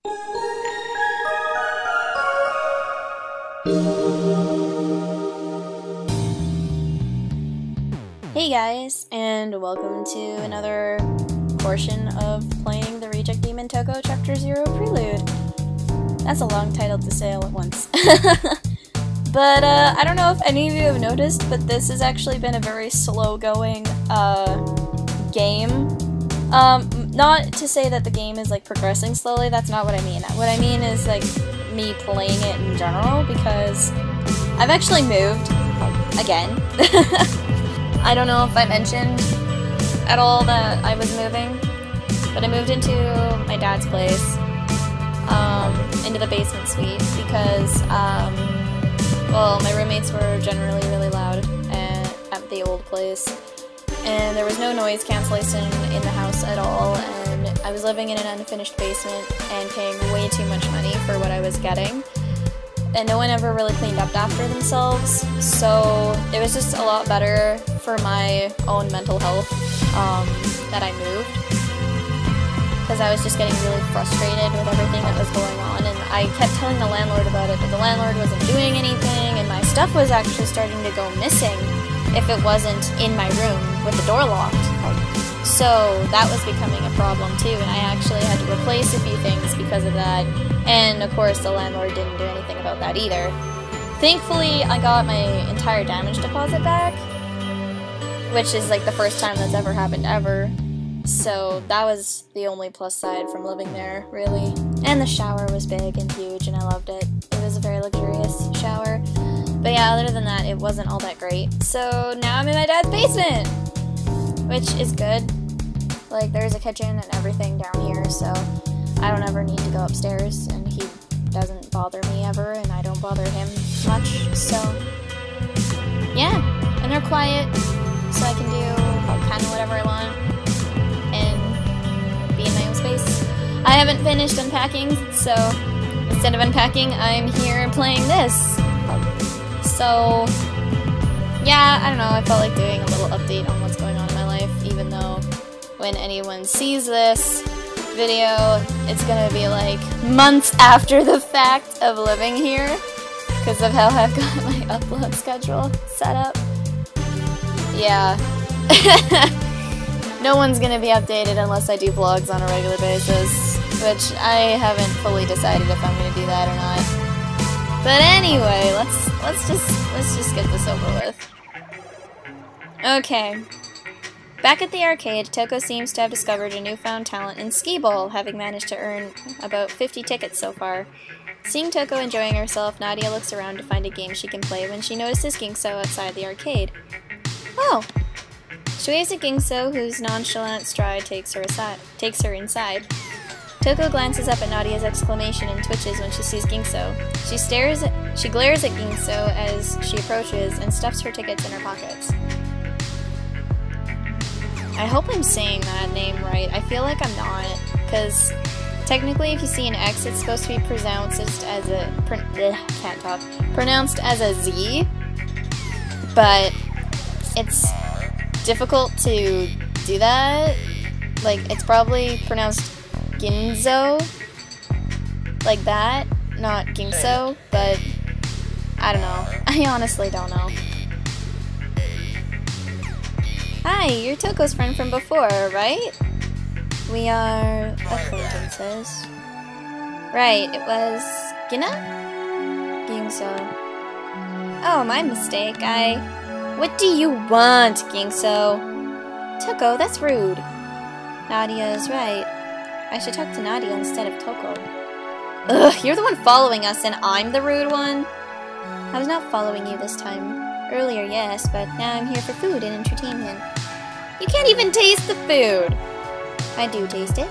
Hey guys, and welcome to another portion of playing the Reject Demon Toko Chapter 0 Prelude. That's a long title to say all at once. But I don't know if any of you have noticed, but this has actually been a very slow-going game. Not to say that the game is like progressing slowly, that's not what I mean. What I mean is like me playing it in general, because I've actually moved again. I don't know if I mentioned at all that I was moving, but I moved into my dad's place, into the basement suite, because, well, my roommates were generally really loud at the old place, and there was no noise cancellation in the house at all, and I was living in an unfinished basement and paying way too much money for what I was getting. And no one ever really cleaned up after themselves, so it was just a lot better for my own mental health that I moved, because I was just getting really frustrated with everything that was going on, and I kept telling the landlord about it, but the landlord wasn't doing anything, and my stuff was actually starting to go missing if it wasn't in my room with the door locked. So that was becoming a problem too, and I actually had to replace a few things because of that, and of course the landlord didn't do anything about that either. Thankfully, I got my entire damage deposit back, which is like the first time that's ever happened ever, so that was the only plus side from living there, really. And the shower was big and huge, and I loved it. It was a very luxurious shower. But yeah, other than that, it wasn't all that great. So now I'm in my dad's basement, which is good. Like, there's a kitchen and everything down here, so I don't ever need to go upstairs, and he doesn't bother me ever, and I don't bother him much, so yeah. And they're quiet, so I can do kind of whatever I want and be in my own space. I haven't finished unpacking, so instead of unpacking, I'm here playing this. So yeah, I don't know, I felt like doing a little update on what's going on in my life, even though when anyone sees this video, it's gonna be like months after the fact of living here, because of how I've got my upload schedule set up. Yeah. No one's gonna be updated unless I do vlogs on a regular basis, which I haven't fully decided if I'm gonna do that or not. But anyway, let's just get this over with. Okay. Back at the arcade, Toko seems to have discovered a newfound talent in skee-ball, having managed to earn about 50 tickets so far. Seeing Toko enjoying herself, Nadia looks around to find a game she can play when she notices Gingso outside the arcade. Oh! She waves at Gingso, whose nonchalant stride takes her inside. Toko glances up at Nadia's exclamation and twitches when she sees Gingso. She glares at Gingso as she approaches and stuffs her tickets in her pockets. I hope I'm saying that name right. I feel like I'm not, because technically if you see an X, it's supposed to be pronounced as a pronounced as a Z, but it's difficult to do that. Like, it's probably pronounced Ginzo, like that, not Gingso, but I don't know. I honestly don't know. Hi, you're Toko's friend from before, right? We are acquaintances. Right, it was Gina? Gingso. Oh, my mistake. What do you want, Gingso? Toko, that's rude. Nadia is right. I should talk to Nadia instead of Toko. Ugh, you're the one following us and I'm the rude one? I was not following you this time. Earlier, yes, but now I'm here for food and entertainment. You can't even taste the food! I do taste it.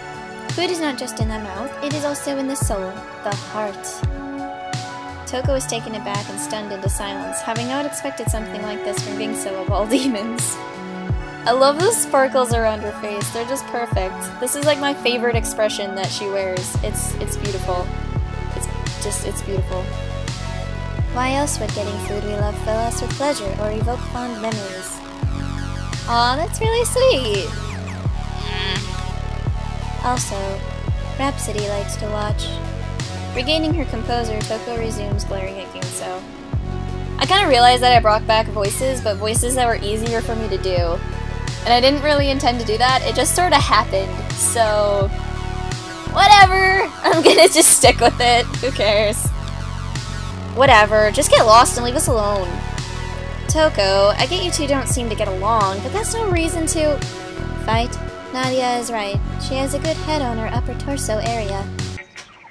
Food is not just in the mouth, it is also in the soul, the heart. Toko was taken aback and stunned into silence, having not expected something like this from Gingso of all demons. I love the sparkles around her face, they're just perfect. This is like my favorite expression that she wears. It's beautiful. It's beautiful. Why else would getting food we love fill us with pleasure or evoke fond memories? Aw, that's really sweet! Also, Rhapsody likes to watch. Regaining her composure, Toko resumes glaring at Ginso. I kind of realized that I brought back voices, but voices that were easier for me to do. And I didn't really intend to do that, it just sort of happened, so... whatever! I'm gonna just stick with it, who cares? Whatever, just get lost and leave us alone. Toko, I get you two don't seem to get along, but that's no reason to... Fight? Nadia is right. She has a good head on her upper torso area.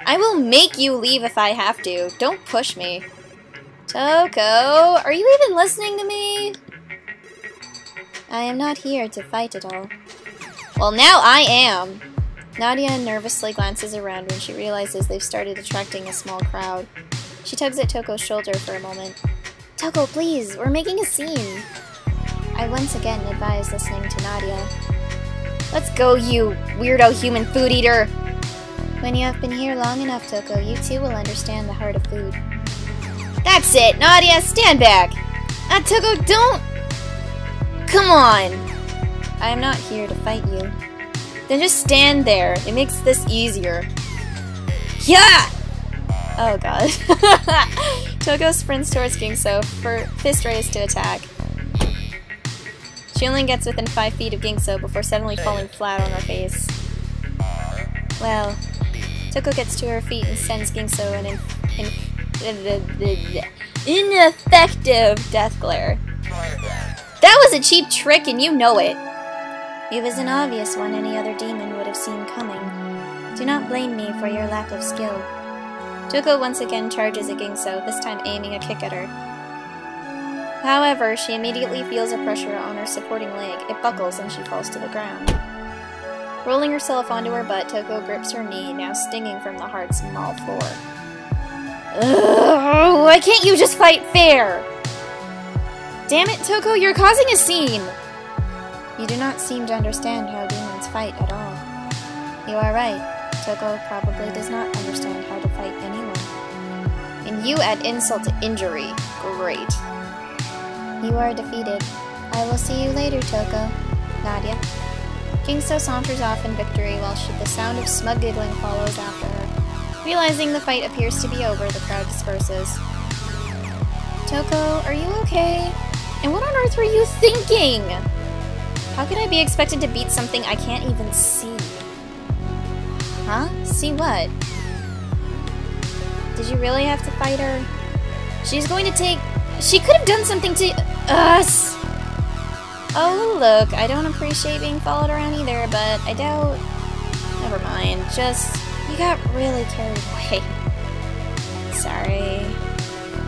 I will make you leave if I have to. Don't push me. Toko, are you even listening to me? I am not here to fight at all. Well, now I am. Nadia nervously glances around when she realizes they've started attracting a small crowd. She tugs at Toko's shoulder for a moment. Toko, please, we're making a scene. I once again advise listening to Nadia. Let's go, you weirdo human food eater! When you have been here long enough, Toko, you too will understand the heart of food. That's it! Nadia, stand back! Toko, don't! Come on! I am not here to fight you. Then just stand there. It makes this easier. Yeah! Oh god. Toko sprints towards Ginso, for fist raised to attack. She only gets within 5 feet of Ginso before suddenly falling flat on her face. Well, Toko gets to her feet and sends Ginso an ineffective death glare. That was a cheap trick and you know it! It was an obvious one any other demon would have seen coming. Do not blame me for your lack of skill. Toko once again charges at Ginso, this time aiming a kick at her. However, she immediately feels a pressure on her supporting leg. It buckles and she falls to the ground. Rolling herself onto her butt, Toko grips her knee, now stinging from the hard, small floor. Ugh, why can't you just fight fair? Damn it, Toko, you're causing a scene! You do not seem to understand how demons fight at all. You are right. Toko probably does not understand how to fight anyone. And you add insult to injury. Great. You are defeated. I will see you later, Toko. Nadia. Ginso saunters off in victory while the sound of smug giggling follows after her. Realizing the fight appears to be over, the crowd disperses. Toko, are you okay? And what on earth were you thinking? How can I be expected to beat something I can't even see? Huh? See what? Did you really have to fight her? She's going to take... She could have done something to us! Oh, look, I don't appreciate being followed around either, but I doubt... Never mind, just... You got really carried away. Sorry.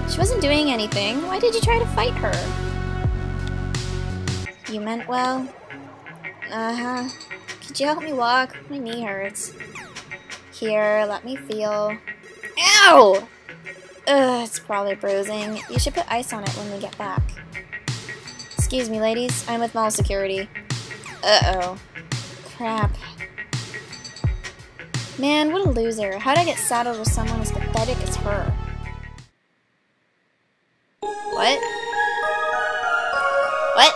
She wasn't doing anything. Why did you try to fight her? You meant well. Uh-huh. Could you help me walk? My knee hurts. Here, let me feel. Ow! Ugh, it's probably bruising. You should put ice on it when we get back. Excuse me, ladies. I'm with mall security. Uh-oh. Crap. Man, what a loser. How'd I get saddled with someone as pathetic as her? What? What?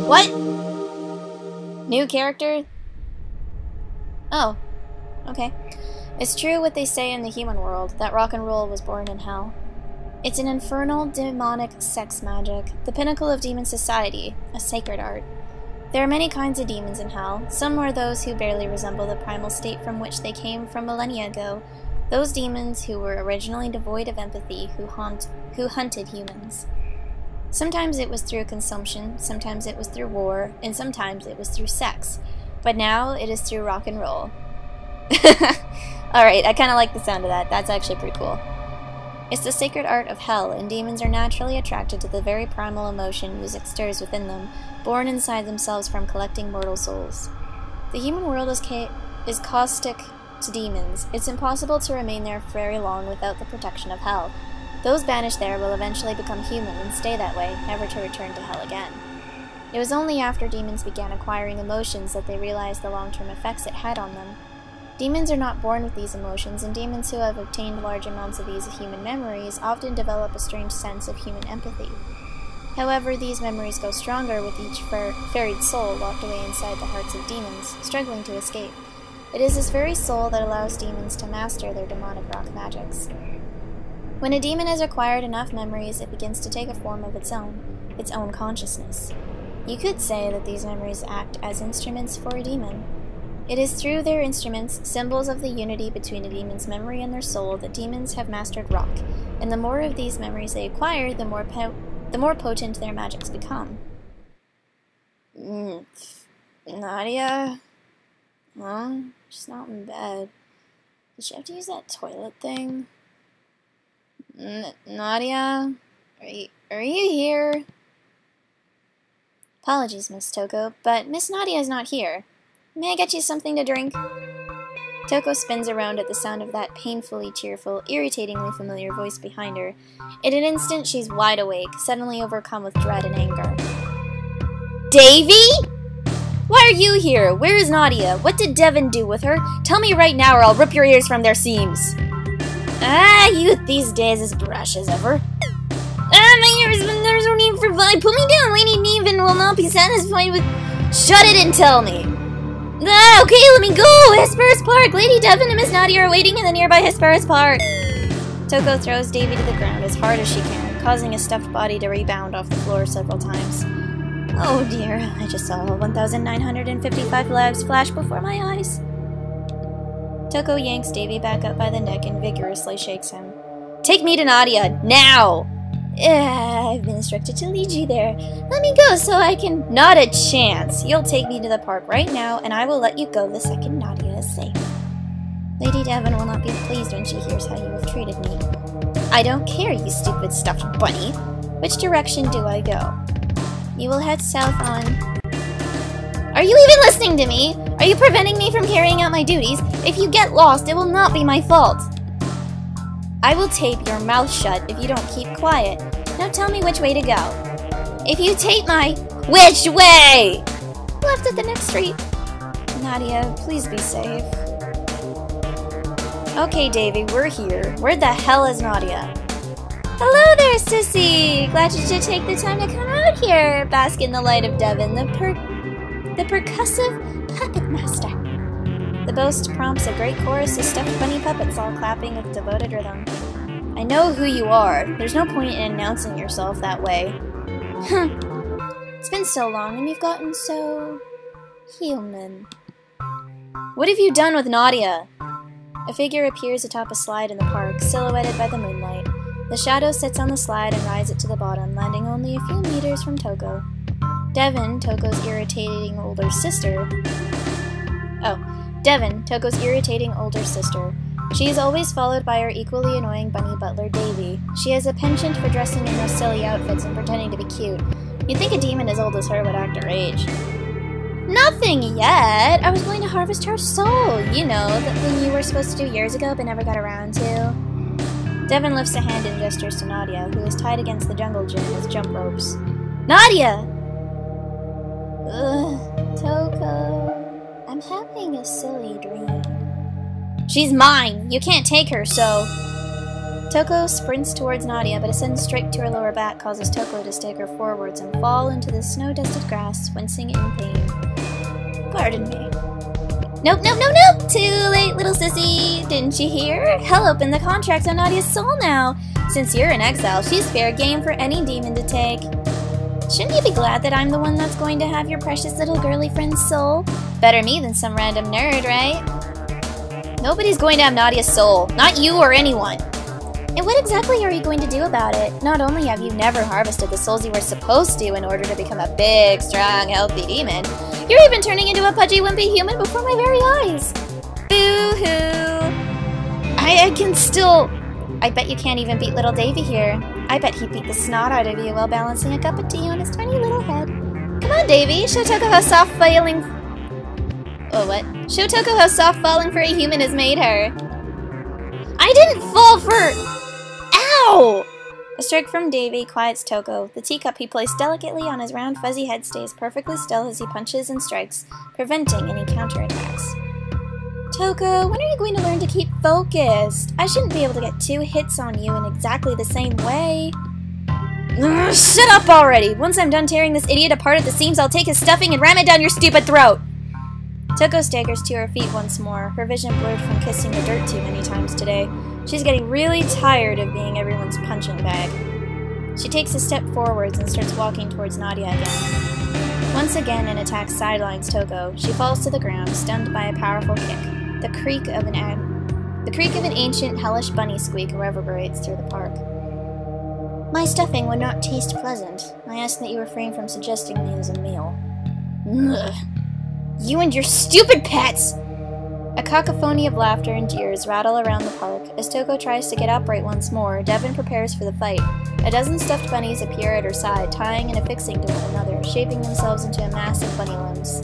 What? New character? Oh. Okay. It's true what they say in the human world, that rock and roll was born in hell. It's an infernal, demonic sex magic, the pinnacle of demon society, a sacred art. There are many kinds of demons in hell. Some are those who barely resemble the primal state from which they came from millennia ago, those demons who were originally devoid of empathy, who hunted humans. Sometimes it was through consumption, sometimes it was through war, and sometimes it was through sex. But now it is through rock and roll. Alright, I kinda like the sound of that. That's actually pretty cool. It's the sacred art of hell, and demons are naturally attracted to the very primal emotion music stirs within them, born inside themselves from collecting mortal souls. The human world is caustic to demons. It's impossible to remain there for very long without the protection of hell. Those banished there will eventually become human and stay that way, never to return to hell again. It was only after demons began acquiring emotions that they realized the long-term effects it had on them. Demons are not born with these emotions, and demons who have obtained large amounts of these human memories often develop a strange sense of human empathy. However, these memories go stronger with each ferried soul locked away inside the hearts of demons, struggling to escape. It is this very soul that allows demons to master their demonic rock magics. When a demon has acquired enough memories, it begins to take a form of its own consciousness. You could say that these memories act as instruments for a demon. It is through their instruments, symbols of the unity between a demon's memory and their soul, that demons have mastered rock, and the more of these memories they acquire, the more potent their magics become. Nadia? Huh? She's not in bed. Did she have to use that toilet thing? Nadia? Are you here? Apologies, Miss Toko, but Miss Nadia is not here. May I get you something to drink? Toko spins around at the sound of that painfully cheerful, irritatingly familiar voice behind her. In an instant, she's wide awake, suddenly overcome with dread and anger. Davy? Why are you here? Where is Nadia? What did Devin do with her? Tell me right now or I'll rip your ears from their seams. Youth these days is brash as ever. My ears, there's no need for fun. Put me down, Lady Neven will not be satisfied with... Shut it and tell me. Okay, let me go! Hesperus Park! Lady Devin and Miss Nadia are waiting in the nearby Hesperus Park! Toko throws Davy to the ground as hard as she can, causing his stuffed body to rebound off the floor several times. Oh dear, I just saw 1,955 lives flash before my eyes. Toko yanks Davy back up by the neck and vigorously shakes him. Take me to Nadia, now! I've been instructed to lead you there. Let me go so I can... Not a chance. You'll take me to the park right now, and I will let you go the second Nadia is safe. Lady Devin will not be pleased when she hears how you have treated me. I don't care, you stupid stuffed bunny. Which direction do I go? You will head south on... Are you even listening to me? Are you preventing me from carrying out my duties? If you get lost, it will not be my fault. I will tape your mouth shut if you don't keep quiet. Now tell me which way to go. If you tape my... Which way? Left at the next street. Nadia, please be safe. Okay, Davy, we're here. Where the hell is Nadia? Hello there, sissy! Glad you did take the time to come out here. Bask in the light of Devin, the percussive puppet master. The boast prompts a great chorus of stuffed bunny puppets all clapping with devoted rhythm. I know who you are. There's no point in announcing yourself that way. It's been so long and you've gotten so... human. What have you done with Nadia? A figure appears atop a slide in the park, silhouetted by the moonlight. The shadow sits on the slide and rides it to the bottom, landing only a few meters from Toko. Devin, Toko's irritating older sister... Devin, Toko's irritating older sister. She is always followed by her equally annoying bunny butler, Davy. She has a penchant for dressing in those silly outfits and pretending to be cute. You'd think a demon as old as her would act her age. Nothing yet! I was going to harvest her soul, you know, that thing you were supposed to do years ago but never got around to. Devin lifts a hand and gestures to Nadia, who is tied against the jungle gym with jump ropes. Nadia! Ugh, Toko... I'm having a silly dream. She's mine! You can't take her, so... Toko sprints towards Nadia, but a sudden strike to her lower back causes Toko to stagger forwards and fall into the snow-dusted grass, wincing in pain. Pardon me. Nope, nope, nope, nope! Too late, little sissy! Didn't you hear? Hell opened the contract on Nadia's soul now! Since you're in exile, she's fair game for any demon to take. Shouldn't you be glad that I'm the one that's going to have your precious little girly friend's soul? Better me than some random nerd, right? Nobody's going to have Nadia's soul. Not you or anyone. And what exactly are you going to do about it? Not only have you never harvested the souls you were supposed to in order to become a big, strong, healthy demon, you're even turning into a pudgy, wimpy human before my very eyes. Boo-hoo. I can still... I bet you can't even beat little Davy here. I bet he beat the snot out of you while balancing a cup of tea on his tiny little head. Come on, Davy. Show Toko how soft falling... Oh, what? Show Toko how soft falling for a human has made her. I didn't fall for... Ow! A strike from Davy quiets Toko. The teacup he placed delicately on his round fuzzy head stays perfectly still as he punches and strikes, preventing any counterattacks. Toko, when are you going to learn to keep focused? I shouldn't be able to get 2 hits on you in exactly the same way. Ugh, shut up already! Once I'm done tearing this idiot apart at the seams, I'll take his stuffing and ram it down your stupid throat! Toko staggers to her feet once more, her vision blurred from kissing the dirt too many times today. She's getting really tired of being everyone's punching bag. She takes a step forwards and starts walking towards Nadia again. Once again, an attack sidelines Toko. She falls to the ground, stunned by a powerful kick. The creak of an ancient, hellish bunny squeak reverberates through the park. My stuffing would not taste pleasant. I ask that you refrain from suggesting me as a meal. Ugh. You and your stupid pets! A cacophony of laughter and jeers rattle around the park. As Toko tries to get upright once more, Devon prepares for the fight. A dozen stuffed bunnies appear at her side, tying and affixing to one another, shaping themselves into a mass of bunny limbs.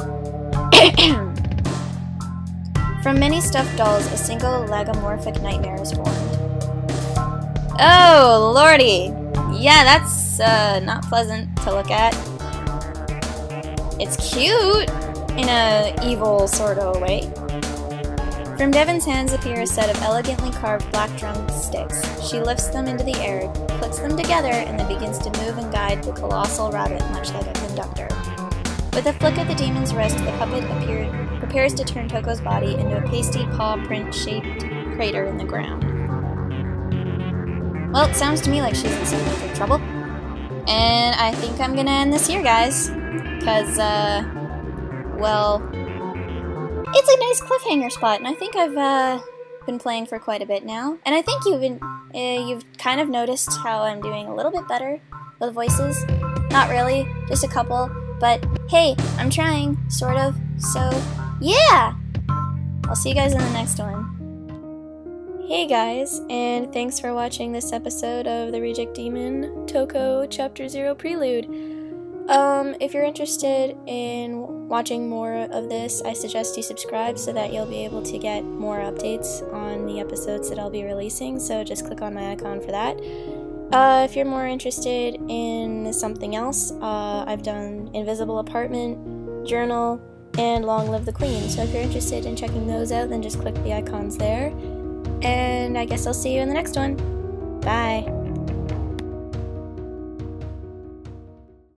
From many stuffed dolls, a single lagomorphic nightmare is formed. Oh, lordy! Yeah, that's not pleasant to look at. It's cute in a evil sort of way. From Devon's hands appear a set of elegantly carved black drumsticks. She lifts them into the air, clicks them together, and then begins to move and guide the colossal rabbit much like a conductor. With a flick of the demon's wrist, the puppet prepares to turn Toko's body into a pasty paw print-shaped crater in the ground. Well, it sounds to me like she's in some big trouble. And I think I'm gonna end this here, guys. Because, well, it's a nice cliffhanger spot, and I think I've been playing for quite a bit now. And I think you've kind of noticed how I'm doing a little bit better with voices. Not really, just a couple. But hey, I'm trying, sort of. So, yeah! I'll see you guys in the next one. Hey guys, and thanks for watching this episode of The Reject Demon Toko Chapter 0 Prelude. If you're interested in watching more of this, I suggest you subscribe so that you'll be able to get more updates on the episodes that I'll be releasing, so just click on my icon for that. If you're more interested in something else, I've done Invisible Apartment, Journal, and Long Live the Queen, so if you're interested in checking those out, then just click the icons there. And I guess I'll see you in the next one. Bye!